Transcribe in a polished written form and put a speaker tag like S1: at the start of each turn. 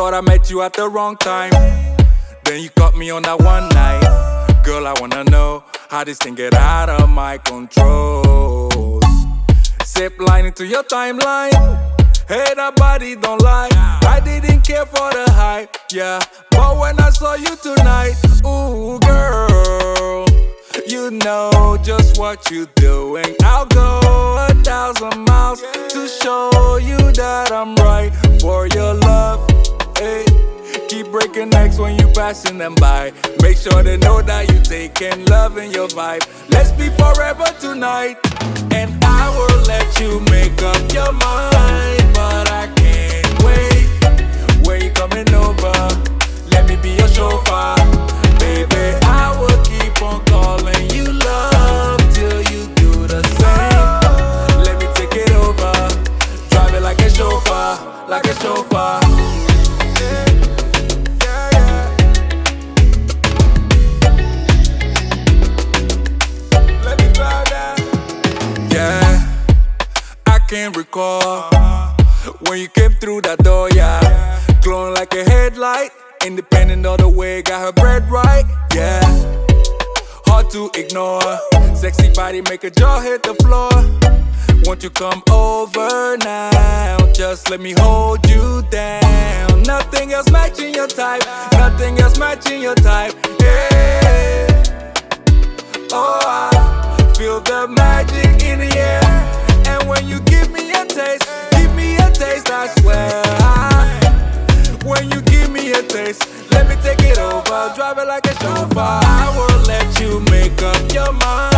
S1: Thought I met you at the wrong time. Then you caught me on that one night. Girl, I wanna know how this thing get out of my control. Zip line into your timeline. Hey, that body don't lie. I didn't care for the hype, yeah. But when I saw you tonight, ooh, girl, you know just what you're doing. I'll go 1,000 miles to show you that I'm right for your love. Hey, keep breaking necks when you passing them by. Make sure they know that you taking love in your vibe. Let's be forever tonight, and I will let you make up your mind. But I can't wait. Where you coming over? Let me be your chauffeur, baby. I will keep on calling you love till you do the same. Let me take it over, drive it like a chauffeur, like a chauffeur. Let me drive that. Yeah, I can't recall when you came through that door, yeah. Glowing like a headlight, independent all the way, got her bread right, yeah. Hard to ignore, sexy body make a jaw hit the floor. Won't you come over now? Just let me hold you down. Nothing else matching your type, nothing else matching your type, yeah. Oh, I feel the magic in the air. And when you give me a taste, I swear. When you give me a taste, let me take it over, drive it like a chauffeur. I will let you make up your mind.